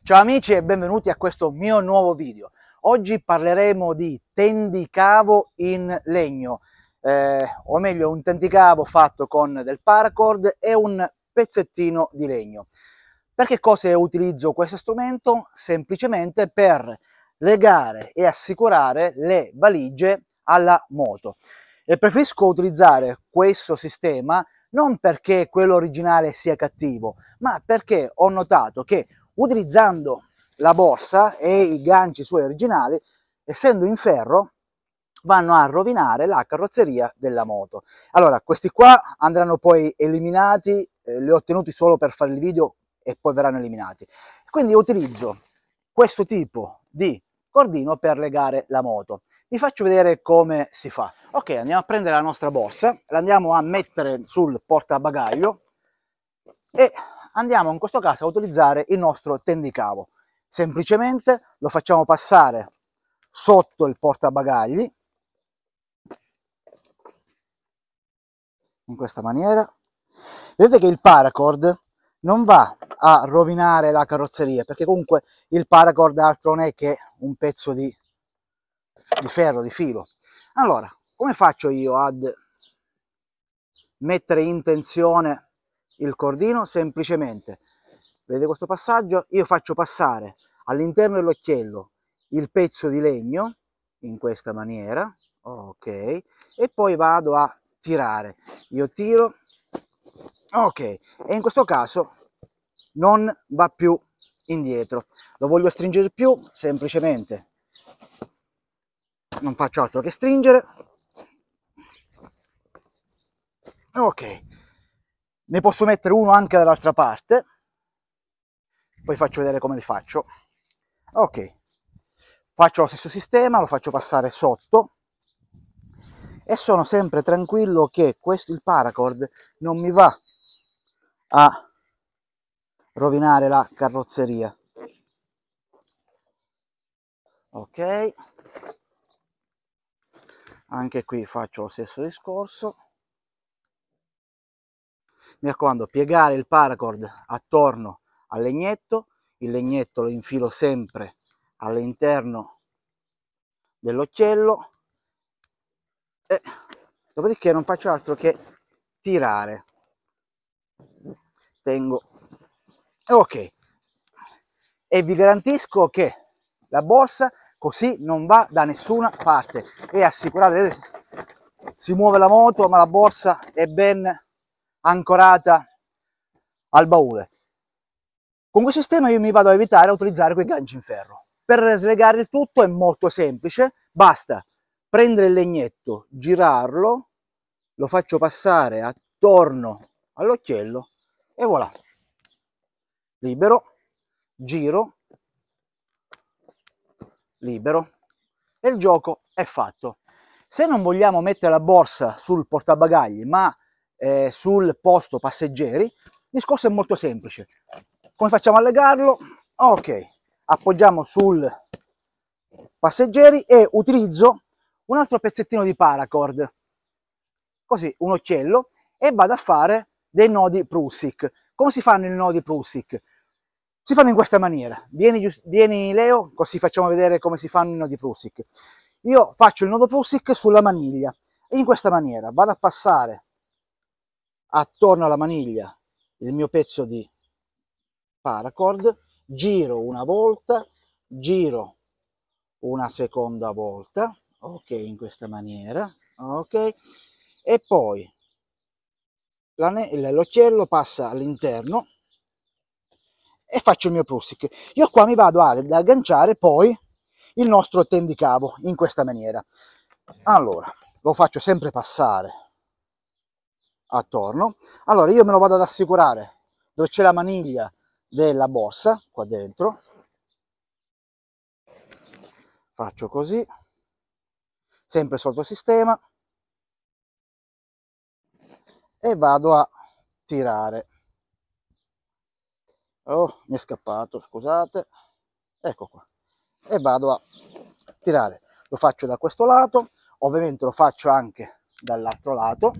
Ciao amici e benvenuti a questo mio nuovo video. Oggi parleremo di tendicavo in legno, o meglio un tendicavo fatto con del paracord e un pezzettino di legno. Per che cosa utilizzo questo strumento? Semplicemente per legare e assicurare le valigie alla moto. E preferisco utilizzare questo sistema non perché quello originale sia cattivo, ma perché ho notato che utilizzando la borsa e i ganci suoi originali, essendo in ferro, vanno a rovinare la carrozzeria della moto. Allora, questi qua andranno poi eliminati, li ho ottenuti solo per fare il video e poi verranno eliminati. Quindi utilizzo questo tipo di cordino per legare la moto. Vi faccio vedere come si fa. Ok, andiamo a prendere la nostra borsa, la andiamo a mettere sul portabagaglio e andiamo in questo caso a utilizzare il nostro tendicavo. Semplicemente lo facciamo passare sotto il portabagagli in questa maniera. Vedete che il paracord non va a rovinare la carrozzeria, perché comunque il paracord altro non è che un pezzo di ferro, di filo. Allora, come faccio io ad mettere in tensione il cordino? Semplicemente, vedete questo passaggio? Io faccio passare all'interno dell'occhiello il pezzo di legno in questa maniera, ok, e poi vado a tirare. Io tiro, ok, e in questo caso non va più indietro. Lo voglio stringere più, semplicemente non faccio altro che stringere. Ok, ne posso mettere uno anche dall'altra parte, poi faccio vedere come li faccio. Ok, faccio lo stesso sistema, lo faccio passare sotto e sono sempre tranquillo che questo, il paracord, non mi va a rovinare la carrozzeria. Ok, anche qui faccio lo stesso discorso. Mi raccomando, piegare il paracord attorno al legnetto, il legnetto lo infilo sempre all'interno dell'occhiello e dopodiché non faccio altro che tirare. Tengo, ok, e vi garantisco che la borsa così non va da nessuna parte, è assicurata. Vedete, si muove la moto ma la borsa è ben ancorata al baule. Con questo sistema io mi vado a evitare a utilizzare quei ganci in ferro. Per slegare il tutto è molto semplice, basta prendere il legnetto, girarlo, lo faccio passare attorno all'occhiello e voilà, libero, giro, libero e il gioco è fatto. Se non vogliamo mettere la borsa sul portabagagli ma sul posto passeggeri, il discorso è molto semplice. Come facciamo a legarlo? Ok, appoggiamo sul passeggeri e utilizzo un altro pezzettino di paracord, così un occhiello, e vado a fare dei nodi Prusik. Come si fanno i nodi Prusik? Si fanno in questa maniera. Vieni Leo, così facciamo vedere come si fanno i nodi Prusik. Io faccio il nodo Prusik sulla maniglia e in questa maniera vado a passare attorno alla maniglia il mio pezzo di paracord, giro una volta, giro una seconda volta, ok, in questa maniera, ok, e poi l'occhiello passa all'interno e faccio il mio Prusik. Io qua mi vado ad agganciare poi il nostro tendicavo in questa maniera. Allora, lo faccio sempre passare attorno. Allora, io me lo vado ad assicurare dove c'è la maniglia della borsa, qua dentro. Faccio così, sempre sotto sistema, e vado a tirare. Oh, mi è scappato, scusate. Ecco qua. E vado a tirare. Lo faccio da questo lato, ovviamente lo faccio anche dall'altro lato.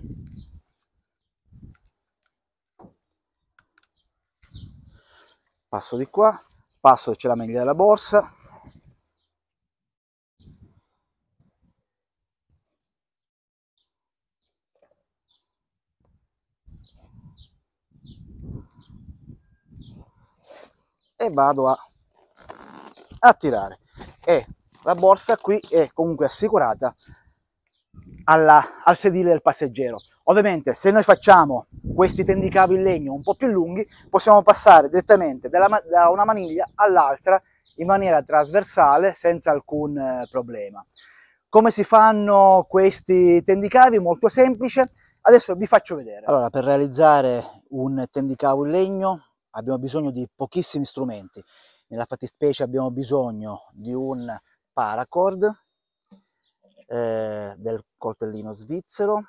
Passo di qua, passo c'è la maniglia della borsa. E vado a tirare, e la borsa qui è comunque assicurata al sedile del passeggero. Ovviamente se noi facciamo questi tendicavi in legno un po' più lunghi, possiamo passare direttamente da una maniglia all'altra in maniera trasversale senza alcun problema. Come si fanno questi tendicavi? Molto semplice, adesso vi faccio vedere. Allora, per realizzare un tendicavo in legno abbiamo bisogno di pochissimi strumenti. Nella fattispecie abbiamo bisogno di un paracord, del coltellino svizzero,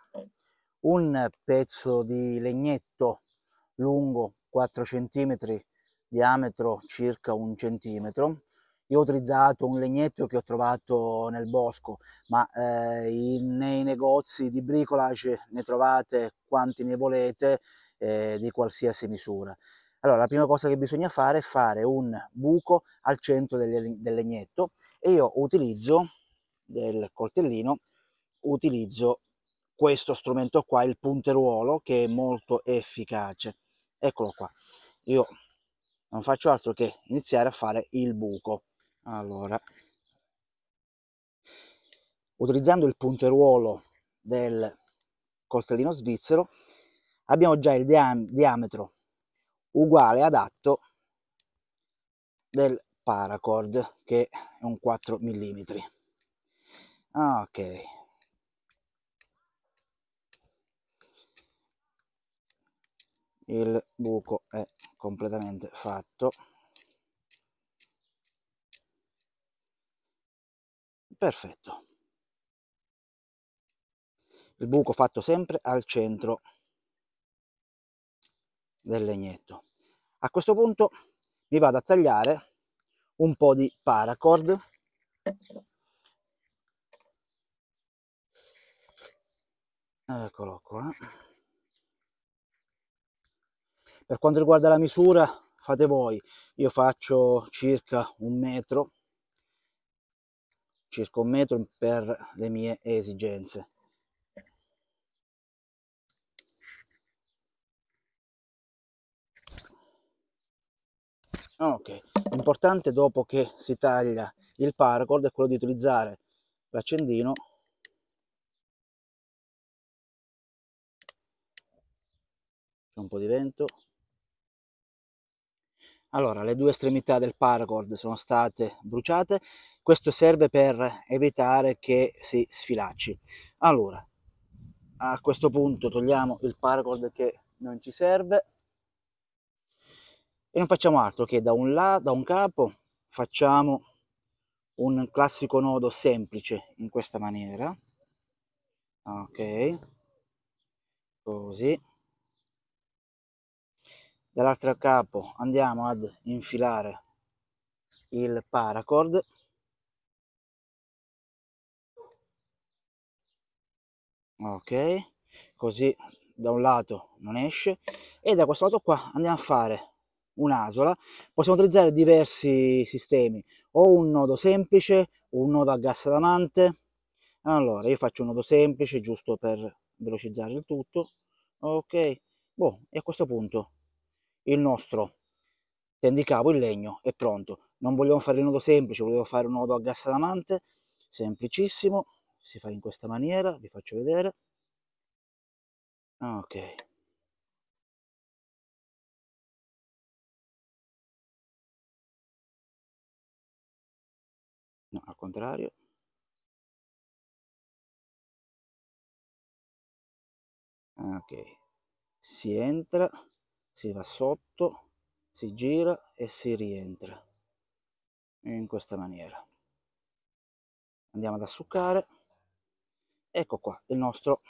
un pezzo di legnetto lungo 4 cm, diametro circa 1 centimetro. Io ho utilizzato un legnetto che ho trovato nel bosco, ma nei negozi di bricolage ne trovate quanti ne volete, di qualsiasi misura. Allora, la prima cosa che bisogna fare è fare un buco al centro del legnetto, e io utilizzo del coltellino, utilizzo questo strumento qua, il punteruolo, che è molto efficace. Eccolo qua. Io non faccio altro che iniziare a fare il buco. Allora, utilizzando il punteruolo del coltellino svizzero abbiamo già il diametro uguale, adatto, del paracord, che è un 4 mm. Ok, il buco è completamente fatto. Perfetto. Il buco fatto sempre al centro del legnetto. A questo punto mi vado a tagliare un po' di paracord. Eccolo qua. Per quanto riguarda la misura, fate voi. Io faccio circa un metro per le mie esigenze. Ok, l'importante dopo che si taglia il paracord è quello di utilizzare l'accendino c'è un po' di vento. Allora, le due estremità del paracord sono state bruciate, questo serve per evitare che si sfilacci. Allora, a questo punto togliamo il paracord che non ci serve e non facciamo altro che da un capo facciamo un classico nodo semplice in questa maniera. Ok, così. Dall'altro capo andiamo ad infilare il paracord. Ok, così da un lato non esce, e da questo lato qua andiamo a fare un'asola. Possiamo utilizzare diversi sistemi, o un nodo semplice o un nodo a gas adamante. Allora io faccio un nodo semplice giusto per velocizzare il tutto. Ok, boh, e a questo punto il nostro tendicavo in legno è pronto. Non vogliamo fare il nodo semplice, volevo fare un nodo a gas adamante, semplicissimo, si fa in questa maniera, vi faccio vedere. Ok, no, al contrario. Ok, si entra, si va sotto, si gira e si rientra in questa maniera. Andiamo ad assuccare. Ecco qua il nostro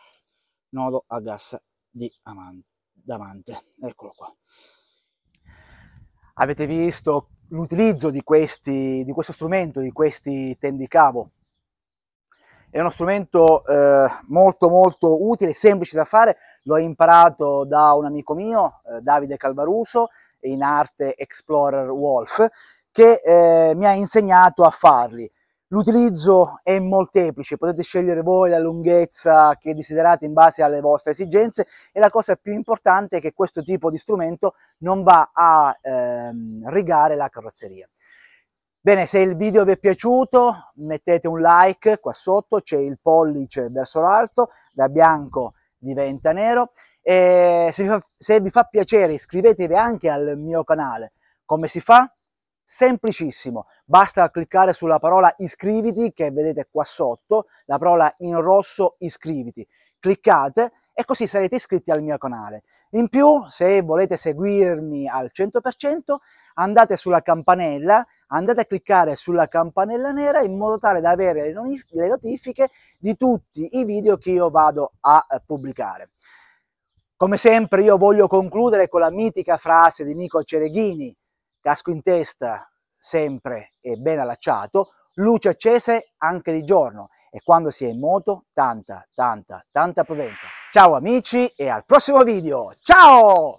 nodo a gas d'amante, eccolo qua. Avete visto l'utilizzo di questo strumento, di questi tendicavo? È uno strumento molto molto utile, semplice da fare. L'ho imparato da un amico mio, Davide Calvaruso, in arte Explorer Wolf, che mi ha insegnato a farli. L'utilizzo è molteplice, potete scegliere voi la lunghezza che desiderate in base alle vostre esigenze, e la cosa più importante è che questo tipo di strumento non va a rigare la carrozzeria. Bene, se il video vi è piaciuto mettete un like qua sotto, c'è il pollice verso l'alto, da bianco diventa nero, e se vi fa piacere iscrivetevi anche al mio canale. Come si fa? Semplicissimo, basta cliccare sulla parola iscriviti che vedete qua sotto, la parola in rosso iscriviti, cliccate e così sarete iscritti al mio canale. In più, se volete seguirmi al 100%, andate sulla campanella, andate a cliccare sulla campanella nera in modo tale da avere le notifiche di tutti i video che io vado a pubblicare. Come sempre io voglio concludere con la mitica frase di Nico Cereghini: casco in testa sempre e ben allacciato, luci accese anche di giorno, e quando si è in moto tanta prudenza. Ciao amici e al prossimo video, ciao!